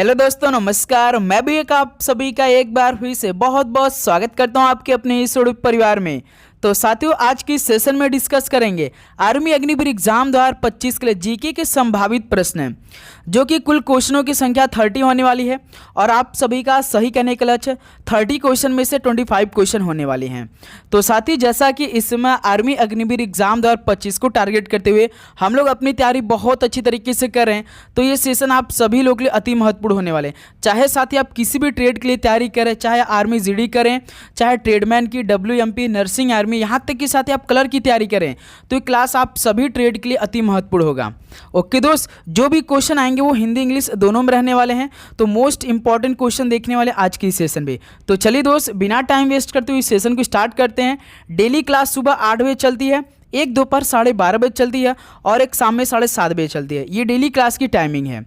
Hello दोस्तों, नमस्कार। मैं भी आप सभी का एक बार फिर से बहुत बहुत स्वागत करता हूं आपके अपने इस यूट्यूब परिवार में। तो साथियों, आज की सेशन में डिस्कस करेंगे आर्मी अग्निवीर एग्जाम 2025 के लिए जीके के संभावित प्रश्न, जो कि कुल क्वेश्चनों की संख्या 30 होने वाली है और आप सभी का सही कहने का लक्ष्य 30 क्वेश्चन में से 25 क्वेश्चन होने वाले हैं। तो साथ ही जैसा कि इस समय आर्मी अग्निवीर एग्जाम 2025 को टारगेट करते हुए हम लोग अपनी तैयारी बहुत अच्छी तरीके से कर रहे हैं, तो ये सेशन आप सभी लोग के लिए अति महत्वपूर्ण होने वाले हैं। चाहे साथी आप किसी भी ट्रेड के लिए तैयारी करें, चाहे आर्मी जीडी करें, चाहे ट्रेडमैन की, WMP, नर्सिंग, आर्मी, यहाँ तक कि साथ ही आप कलर की तैयारी करें, तो ये क्लास आप सभी ट्रेड के लिए अति महत्वपूर्ण होगा। ओके दोस्त, जो भी क्वेश्चन आएंगे वो हिंदी इंग्लिश दोनों में रहने वाले हैं, तो मोस्ट इंपॉर्टेंट क्वेश्चन देखने वाले आज की सेशन में। तो चलिए दोस्त, बिना टाइम वेस्ट करते हुए सेशन को स्टार्ट करते हैं। डेली क्लास सुबह 8 बजे चलती है, एक दोपहर 12:30 बजे चलती है और एक शाम में 7:30 बजे चलती है। ये डेली क्लास की टाइमिंग है।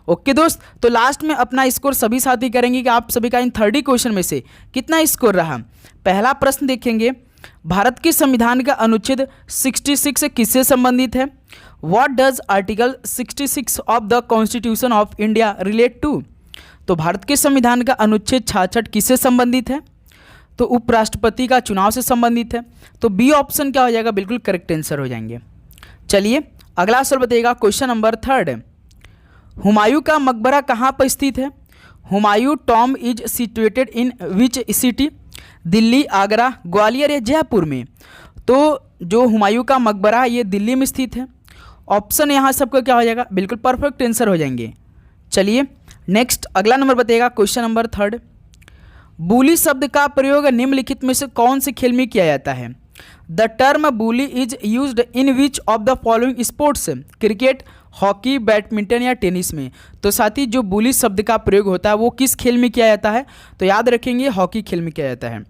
ओके दोस्त, तो लास्ट में अपना स्कोर सभी साथी करेंगे कि आप सभी का इन 30 क्वेश्चन में से कितना स्कोर रहा। पहला प्रश्न देखेंगे, भारत के संविधान का अनुच्छेद 66 किससे संबंधित है? What does article 66 of the constitution of India relate to? तो भारत के संविधान का अनुच्छेद 66 किससे संबंधित है? तो उपराष्ट्रपति का चुनाव से संबंधित है। तो बी ऑप्शन क्या हो जाएगा? बिल्कुल करेक्ट आंसर हो जाएंगे। चलिए अगला सवाल बताइएगा, क्वेश्चन नंबर 3। हुमायूं का मकबरा कहाँ पर स्थित है? Humayun tomb is situated in which city? Delhi, Agra, Gwalior या जयपुर में? तो जो हुमायूं का मकबरा है ये दिल्ली में स्थित है। ऑप्शन यहाँ सबका क्या हो जाएगा? बिल्कुल परफेक्ट आंसर हो जाएंगे। चलिए नेक्स्ट अगला नंबर बताइएगा, क्वेश्चन नंबर 3। बूली शब्द का प्रयोग निम्नलिखित में से कौन से खेल में किया जाता है? The term bully is used in which of the following sports? Cricket, hockey, badminton या टेनिस में? तो साथी जो बूली शब्द का प्रयोग होता है वो किस खेल में किया जाता है? तो याद रखेंगे हॉकी खेल में किया जाता है।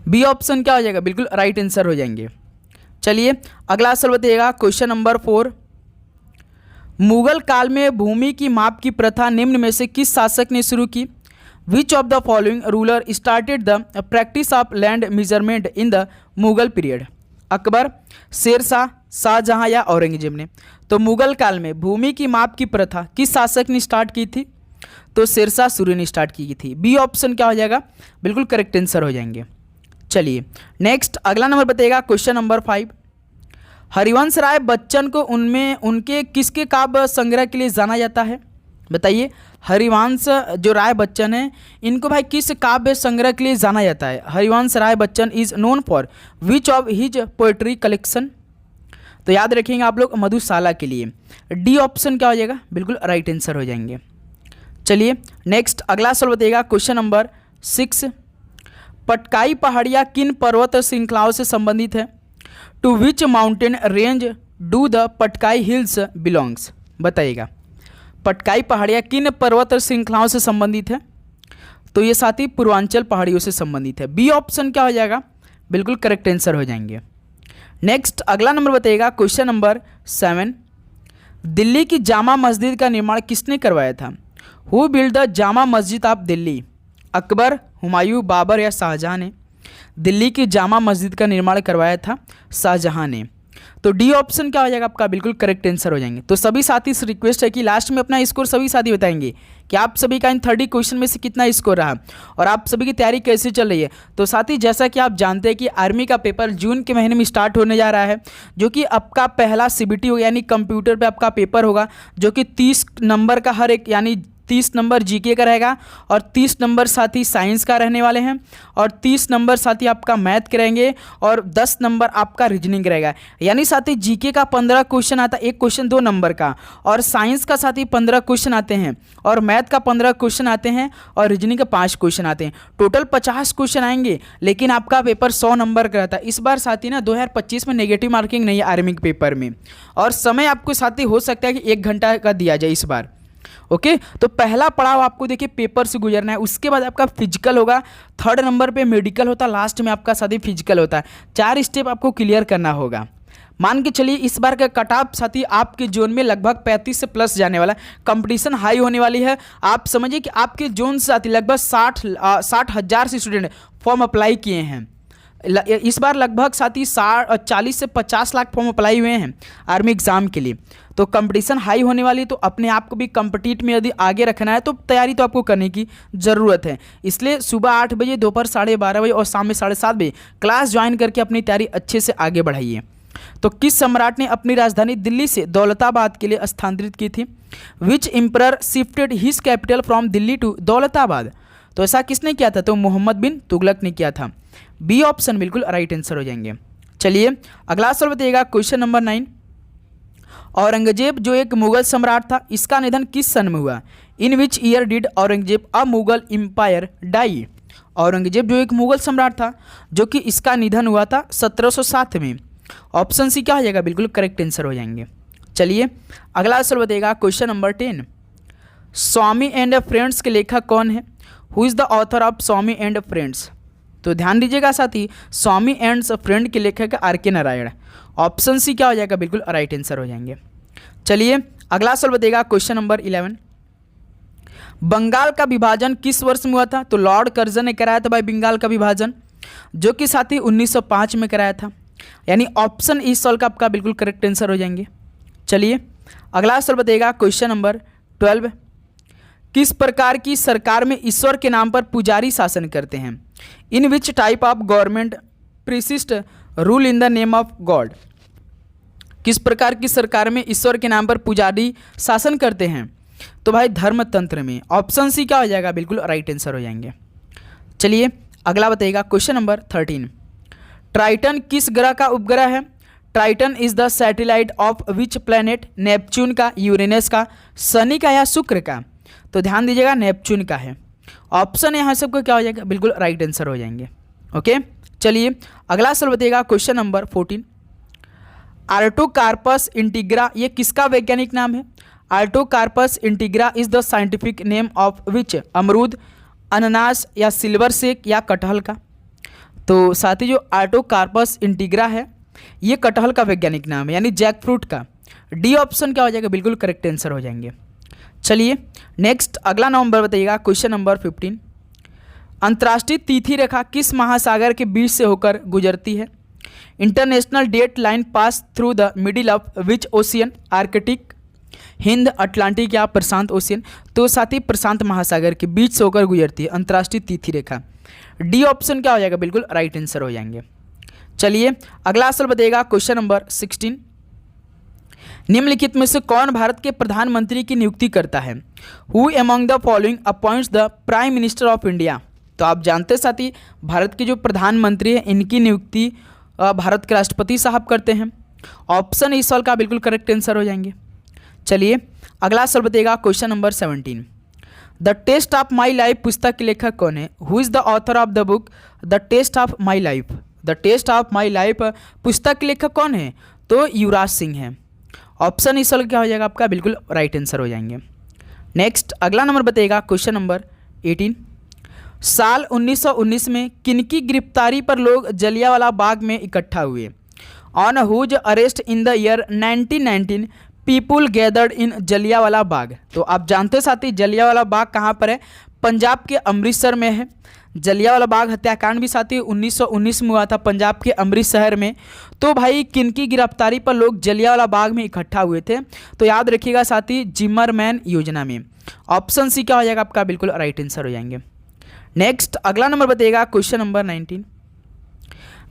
बी ऑप्शन क्या हो जाएगा? बिल्कुल राइट आंसर हो जाएंगे। चलिए अगला सवाल बताइएगा, क्वेश्चन नंबर 4। मुगल काल में भूमि की माप की प्रथा निम्न में से किस शासक ने शुरू की? Which of the following ruler started the practice of land measurement in the Mughal period? Akbar, Sher Shah, Shahjahan या औरंगजेब ने? तो मुगल काल में भूमि की माप की प्रथा किस शासक ने स्टार्ट की थी? तो शेरशाह सूरी ने स्टार्ट की थी। बी ऑप्शन क्या हो जाएगा? बिल्कुल करेक्ट आंसर हो जाएंगे। चलिए नेक्स्ट अगला नंबर बताइएगा, क्वेश्चन नंबर 5। हरिवंश राय बच्चन को उनके किसके काव्य संग्रह के लिए जाना जाता है? बताइए, हरिवंश जो राय बच्चन है इनको भाई किस काव्य संग्रह के लिए जाना जाता है? Harivansh Rai Bachchan is known for which of his poetry collection? तो याद रखेंगे आप लोग मधुशाला के लिए। डी ऑप्शन क्या हो जाएगा? बिल्कुल राइट आंसर हो जाएंगे। चलिए नेक्स्ट अगला सवाल बताइएगा, क्वेश्चन नंबर 6। पटकाई पहाड़ियाँ किन पर्वत श्रृंखलाओं से संबंधित है? To which mountain range do the Patkai hills belongs? बताइएगा, पटकाई पहाड़ियाँ किन पर्वत श्रृंखलाओं से संबंधित है? तो ये साथी पूर्वांचल पहाड़ियों से संबंधित है। बी ऑप्शन क्या हो जाएगा? बिल्कुल करेक्ट आंसर हो जाएंगे। नेक्स्ट अगला नंबर बताइएगा, क्वेश्चन नंबर 7। दिल्ली की जामा मस्जिद का निर्माण किसने करवाया था? Who build the Jama Masjid of Delhi? Akbar, Humayun, Babar या शाहजहां ने? दिल्ली की जामा मस्जिद का निर्माण करवाया था शाहजहां ने। तो डी ऑप्शन क्या हो जाएगा आपका? बिल्कुल करेक्ट आंसर हो जाएंगे। तो सभी साथी से रिक्वेस्ट है कि लास्ट में अपना स्कोर सभी साथी बताएंगे कि आप सभी का इन 30 क्वेश्चन में से कितना स्कोर रहा और आप सभी की तैयारी कैसे चल रही है। तो साथी जैसा कि आप जानते हैं कि आर्मी का पेपर जून के महीने में स्टार्ट होने जा रहा है, जो कि आपका पहला CBT होगा, यानी कंप्यूटर पे आपका पेपर होगा, जो कि 30 नंबर का हर एक, यानी 30 नंबर जीके का रहेगा और 30 नंबर साथी साइंस का रहने वाले हैं और 30 नंबर साथी आपका मैथ के रहेंगे और 10 नंबर आपका रीजनिंग रहेगा। यानी साथी जीके का 15 क्वेश्चन आता है, एक क्वेश्चन 2 नंबर का, और साइंस का साथी 15 क्वेश्चन आते हैं और मैथ का 15 क्वेश्चन आते हैं और रीजनिंग का 5 क्वेश्चन आते हैं। टोटल 50 क्वेश्चन आएंगे, लेकिन आपका पेपर 100 नंबर का रहता है। इस बार साथी ना 2025 में नेगेटिव मार्किंग नहीं है आर्मी के पेपर में, और समय आपको साथी हो सकता है कि 1 घंटा का दिया जाए इस बार। ओके, तो पहला पड़ाव आपको देखिए पेपर से गुजरना है, उसके बाद आपका फिजिकल होगा, 3rd नंबर पे मेडिकल होता है, लास्ट में आपका साथी फिजिकल होता है। 4 स्टेप आपको क्लियर करना होगा। मान के चलिए इस बार का कट ऑफ साथी आपके जोन में लगभग 35 से प्लस जाने वाला है, कंपटीशन हाई होने वाली है। आप समझिए कि आपके जोन से साथी लगभग 60,000 से स्टूडेंट फॉर्म अप्लाई किए हैं। इस बार लगभग साथी 40 से 50 लाख फॉर्म अप्लाई हुए हैं आर्मी एग्ज़ाम के लिए। तो कंपटीशन हाई होने वाली है, तो अपने आप को भी कंपटीट में यदि आगे रखना है तो तैयारी तो आपको करने की ज़रूरत है। इसलिए सुबह 8 बजे, दोपहर 12:30 बजे और शाम में 7:30 बजे क्लास ज्वाइन करके अपनी तैयारी अच्छे से आगे बढ़ाइए। तो किस सम्राट ने अपनी राजधानी दिल्ली से दौलताबाद के लिए स्थानांतरित की थी? Which emperor shifted his capital from Delhi to Daulatabad? तो ऐसा किसने किया था? तो मोहम्मद बिन तुगलक ने किया था। बी ऑप्शन बिल्कुल राइट आंसर हो जाएंगे। चलिए अगला सवाल बताइएगा, क्वेश्चन नंबर 9। औरंगजेब जो एक मुगल सम्राट था, इसका निधन किस सन में हुआ? In which year did Aurangzeb a Mughal empire die? Aurangzeb जो एक मुगल सम्राट था जो कि इसका निधन हुआ था 1707 में। ऑप्शन सी क्या हो जाएगा? बिल्कुल करेक्ट आंसर हो जाएंगे। चलिए अगला सवाल बताइएगा, question number 10। Swami and friends के लेखक कौन है? Who is the author of Swami and friends? तो ध्यान दीजिएगा साथी, स्वामी एंड फ्रेंड के लेखक आर.के. नारायण। ऑप्शन सी क्या हो जाएगा? बिल्कुल राइट आंसर हो जाएंगे। चलिए अगला सवाल बताइएगा, क्वेश्चन नंबर 11। बंगाल का विभाजन किस वर्ष में हुआ था? तो लॉर्ड कर्जन ने कराया था भाई बंगाल का विभाजन, जो कि साथी 1905 में कराया था। यानी ऑप्शन इस सवाल का आपका बिल्कुल करेक्ट आंसर हो जाएंगे। चलिए अगला सवाल बताइएगा, क्वेश्चन नंबर 12। किस प्रकार की सरकार में ईश्वर के नाम पर पुजारी शासन करते हैं? In which type of government priests rule in the name of God? किस प्रकार की सरकार में ईश्वर के नाम पर पुजारी शासन करते हैं? तो भाई धर्मतंत्र में। ऑप्शन सी क्या हो जाएगा? बिल्कुल राइट आंसर हो जाएंगे। चलिए अगला बताइएगा, क्वेश्चन नंबर 13। ट्राइटन किस ग्रह का उपग्रह है? Triton is the satellite of which planet? Neptune का, यूरेनस का, शनि का या शुक्र का? तो ध्यान दीजिएगा नेपच्यून का है। ऑप्शन यहाँ सबको क्या हो जाएगा? बिल्कुल राइट आंसर हो जाएंगे। ओके चलिए अगला सवाल बताइएगा, क्वेश्चन नंबर 14। आर्टोकार्पस इंटीग्रा ये किसका वैज्ञानिक नाम है? Artocarpus integra is the scientific name of which? अमरूद, अनानास या सिल्वर सेक या कटहल का? तो साथ ही जो आर्टोकार्पस इंटीग्रा है ये कटहल का वैज्ञानिक नाम है, यानी जैक फ्रूट का। डी ऑप्शन क्या हो जाएगा? बिल्कुल करेक्ट आंसर हो जाएंगे। चलिए नेक्स्ट अगला नंबर बताइएगा, क्वेश्चन नंबर 15। अंतर्राष्ट्रीय तिथि रेखा किस महासागर के बीच से होकर गुजरती है? International date line pass through the middle of which ocean? Arctic, Hind, Atlantic या प्रशांत ओशियन? तो साथ ही प्रशांत महासागर के बीच से होकर गुजरती है अंतर्राष्ट्रीय तिथि रेखा। डी ऑप्शन क्या हो जाएगा? बिल्कुल राइट आंसर हो जाएंगे। चलिए अगला सवाल बताइएगा, क्वेश्चन नंबर 16। निम्नलिखित में से कौन भारत के प्रधानमंत्री की नियुक्ति करता है? Who among the following appoints the prime minister of India? तो आप जानते साथी भारत के जो प्रधानमंत्री हैं इनकी नियुक्ति भारत के राष्ट्रपति साहब करते हैं। ऑप्शन इस सवाल का बिल्कुल करेक्ट आंसर हो जाएंगे। चलिए अगला सवाल बताइएगा, question number 17। The taste of my life पुस्तक के लेखक कौन है? Who is the author of the book the taste of my life? The taste of my life पुस्तक के लेखक कौन है? तो युवराज सिंह है। ऑप्शन इस सवाल क्या हो जाएगा आपका? बिल्कुल राइट आंसर हो जाएंगे। नेक्स्ट अगला नंबर बताइएगा, क्वेश्चन नंबर 18। साल 1919 में किनकी गिरफ्तारी पर लोग जलियांवाला बाग में इकट्ठा हुए? On whose arrest in the year 1919 people gathered in Jallianwala Bagh? तो आप जानते साथी जलियांवाला बाग कहाँ पर है? पंजाब के अमृतसर में है। जलियांवाला बाग हत्याकांड भी साथी 1919 में हुआ था पंजाब के अमृतसर शहर में। तो भाई किनकी गिरफ्तारी पर लोग जलियांवाला बाग में इकट्ठा हुए थे? तो याद रखिएगा साथी जिमरमैन योजना में। ऑप्शन सी क्या हो जाएगा आपका? बिल्कुल राइट आंसर हो जाएंगे। नेक्स्ट अगला नंबर बताइएगा, क्वेश्चन नंबर 19।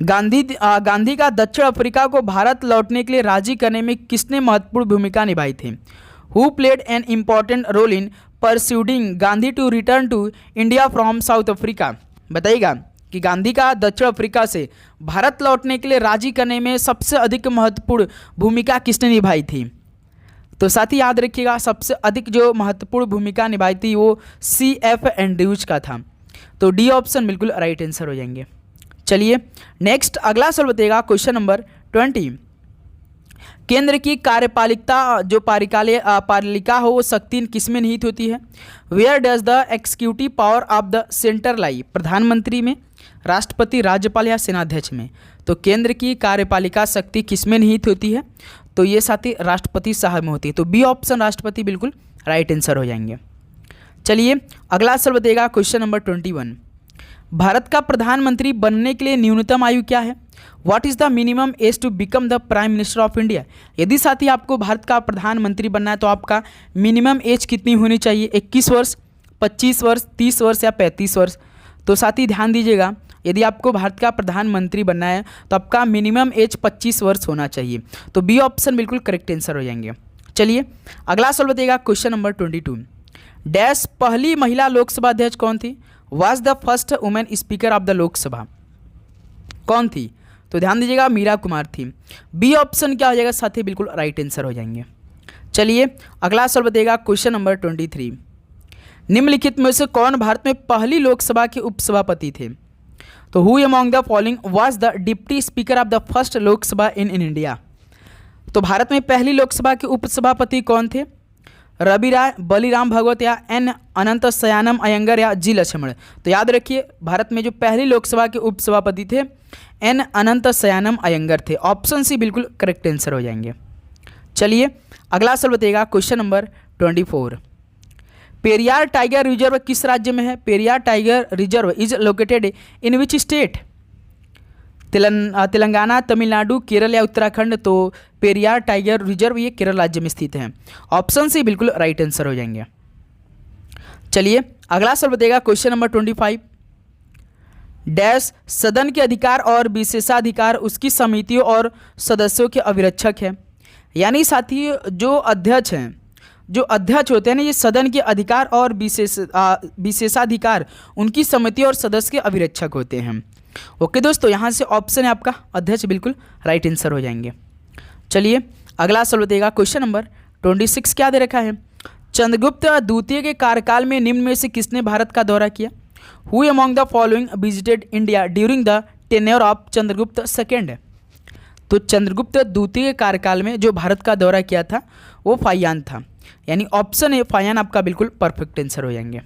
गांधी का दक्षिण अफ्रीका को भारत लौटने के लिए राजी करने में किसने महत्वपूर्ण भूमिका निभाई थी? Who played an important role in persuading Gandhi to return to India from South Africa? बताइएगा कि गांधी का दक्षिण अफ्रीका से भारत लौटने के लिए राजी करने में सबसे अधिक महत्वपूर्ण भूमिका किसने निभाई थी? तो साथ ही याद रखिएगा सबसे अधिक जो महत्वपूर्ण भूमिका निभाई थी वो C.F. एंड्रयूज का था। तो डी ऑप्शन बिल्कुल राइट आंसर हो जाएंगे। चलिए नेक्स्ट अगला सवाल बताइएगा, क्वेश्चन नंबर 20। केंद्र की कार्यपालिका जो पालिका हो वो शक्ति किसमें निहित होती है? Where does the executive power of the centre lie? प्रधानमंत्री में, राष्ट्रपति, राज्यपाल या सेनाध्यक्ष में? तो केंद्र की कार्यपालिका शक्ति किसमें निहित होती है? तो ये साथी राष्ट्रपति साहब में होती है। तो बी ऑप्शन राष्ट्रपति बिल्कुल राइट आंसर हो जाएंगे। चलिए अगला सवाल बताइएगा, क्वेश्चन नंबर 21। भारत का प्रधानमंत्री बनने के लिए न्यूनतम आयु क्या है? What is the minimum age to become the prime minister of India. यदि साथी आपको भारत का प्रधानमंत्री बनना है तो आपका मिनिमम एज कितनी होनी चाहिए, 21 वर्ष, 25 वर्ष, 30 वर्ष या 35 वर्ष। तो साथी ध्यान दीजिएगा, यदि आपको भारत का प्रधानमंत्री बनना है तो आपका मिनिमम एज 25 वर्ष होना चाहिए। तो बी ऑप्शन बिल्कुल करेक्ट आंसर हो जाएंगे। चलिए अगला सवाल बताइएगा, क्वेश्चन नंबर 22। डैश पहली महिला लोकसभा अध्यक्ष कौन थी। Was the first women speaker of the Lok Sabha, कौन थी। तो ध्यान दीजिएगा, मीरा कुमार थी। बी ऑप्शन क्या हो जाएगा साथी, बिल्कुल राइट आंसर हो जाएंगे। चलिए अगला सवाल बताइएगा, क्वेश्चन नंबर 23। निम्नलिखित में से कौन भारत में पहली लोकसभा के उपसभापति थे। तो who among the following was the deputy speaker of the first Lok Sabha in India. तो भारत में पहली लोकसभा के उपसभापति कौन थे। रवि राय, बलिराम भगवत या एन अनंत शयानम अयंगर या जी लक्ष्मण। तो याद रखिए, भारत में जो पहली लोकसभा के उपसभापति थे एन अनंत शयानम अयंगर थे। ऑप्शन सी बिल्कुल करेक्ट आंसर हो जाएंगे। चलिए अगला सवाल बताइएगा, question number 24। Periyar tiger reserve किस राज्य में है। Periyar tiger reserve is located in which state. Telangana, Tamil Nadu, Kerala या उत्तराखंड। तो पेरियार टाइगर रिजर्व ये केरल राज्य में स्थित है। ऑप्शन सी बिल्कुल राइट आंसर हो जाएंगे। चलिए अगला सवाल बताइएगा, क्वेश्चन नंबर 25। डैश सदन के अधिकार और विशेषाधिकार उसकी समितियों और सदस्यों के अभिरक्षक है। यानी साथी जो अध्यक्ष हैं, जो अध्यक्ष होते हैं ना, ये सदन के अधिकार और विशेषाधिकार उनकी समिति और सदस्य के अभिरक्षक होते हैं। ओके दोस्तों, यहाँ से ऑप्शन है आपका अध्यक्ष, बिल्कुल राइट आंसर हो जाएंगे। चलिए अगला सवाल बताइएगा, क्वेश्चन नंबर 26 क्या दे रखा है। चंद्रगुप्त द्वितीय के कार्यकाल में निम्न में से किसने भारत का दौरा किया। Who among the following visited India during the tenure of Chandragupta second. तो चंद्रगुप्त द्वितीय के कार्यकाल में जो भारत का दौरा किया था वो फायान था। यानी ऑप्शन ए फायान आपका बिल्कुल परफेक्ट आंसर हो जाएंगे।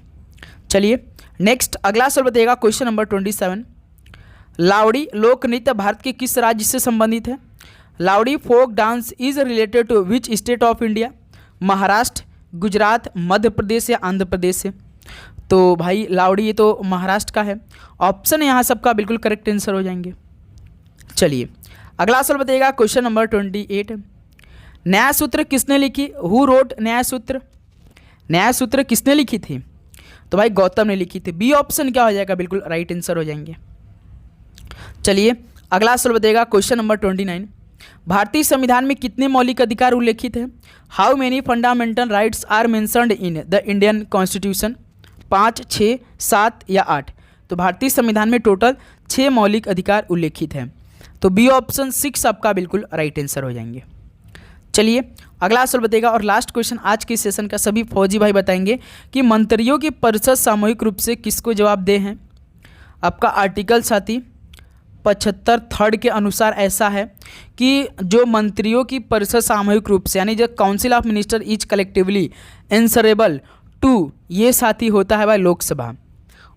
चलिए नेक्स्ट अगला सवाल बताइएगा, क्वेश्चन नंबर 27। लावड़ी लोक नृत्य भारत के किस राज्य से संबंधित है। Lavani folk dance is related to which state of India. Maharashtra, Gujarat, Madhya Pradesh या आंध्र प्रदेश से। तो भाई लावड़ी ये तो महाराष्ट्र का है। ऑप्शन यहाँ सबका बिल्कुल करेक्ट आंसर हो जाएंगे। चलिए अगला सवाल बताइएगा, क्वेश्चन नंबर 28। न्याय सूत्र किसने लिखी। हु रोट न्याय सूत्र। न्याय सूत्र किसने लिखी थी। तो भाई गौतम ने लिखी थी। बी ऑप्शन क्या हो जाएगा, बिल्कुल राइट आंसर हो जाएंगे। चलिए अगला सवाल बताइएगा, क्वेश्चन नंबर 29। भारतीय संविधान में कितने मौलिक अधिकार उल्लेखित हैं। How many fundamental rights are mentioned in the Indian constitution. 5, 6, 7 या 8। तो भारतीय संविधान में टोटल 6 मौलिक अधिकार उल्लेखित हैं। तो बी ऑप्शन 6 आपका बिल्कुल राइट आंसर हो जाएंगे। चलिए अगला सवाल बताइएगा और लास्ट क्वेश्चन आज के सेशन का सभी फौजी भाई बताएंगे कि मंत्रियों की परिषद सामूहिक रूप से किसको जवाब दे हैं। आपका आर्टिकल साथी 75 थर्ड के अनुसार ऐसा है कि जो मंत्रियों की परिषद सामूहिक रूप से यानी जो council of minister is collectively answerable to, ये साथी होता है भाई लोकसभा।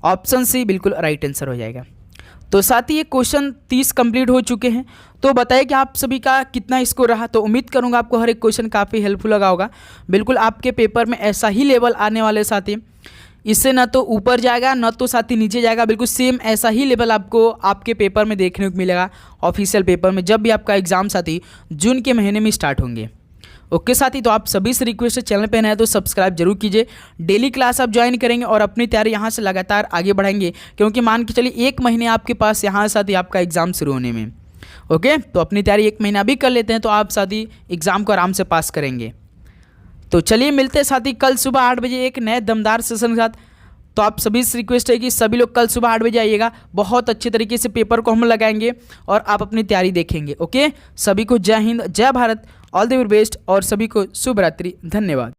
ऑप्शन सी बिल्कुल राइट आंसर हो जाएगा। तो साथ ही ये क्वेश्चन 30 कंप्लीट हो चुके हैं। तो बताइए कि आप सभी का कितना स्कोर रहा। तो उम्मीद करूंगा आपको हर एक क्वेश्चन काफ़ी हेल्पफुल लगा होगा। बिल्कुल आपके पेपर में ऐसा ही लेवल आने वाले साथी, इससे ना तो ऊपर जाएगा ना तो साथी नीचे जाएगा, बिल्कुल सेम ऐसा ही लेवल आपको आपके पेपर में देखने को मिलेगा ऑफिशियल पेपर में, जब भी आपका एग्जाम साथी जून के महीने में स्टार्ट होंगे। ओके साथी, तो आप सभी से रिक्वेस्ट है, चैनल पे नए हैं तो सब्सक्राइब जरूर कीजिए। डेली क्लास आप ज्वाइन करेंगे और अपनी तैयारी यहाँ से लगातार आगे बढ़ाएंगे, क्योंकि मान के चलिए 1 महीने आपके पास यहाँ साथी आपका एग्जाम शुरू होने में। ओके, तो अपनी तैयारी 1 महीना भी कर लेते हैं तो आप साथी एग्जाम को आराम से पास करेंगे। तो चलिए मिलते हैं साथी कल सुबह 8 बजे एक नए दमदार सेशन के साथ। तो आप सभी से रिक्वेस्ट है कि सभी लोग कल सुबह 8 बजे आइएगा। बहुत अच्छे तरीके से पेपर को हम लगाएंगे और आप अपनी तैयारी देखेंगे। ओके, सभी को जय हिंद, जय Bharat, all the very best और सभी को शुभ रात्रि, धन्यवाद।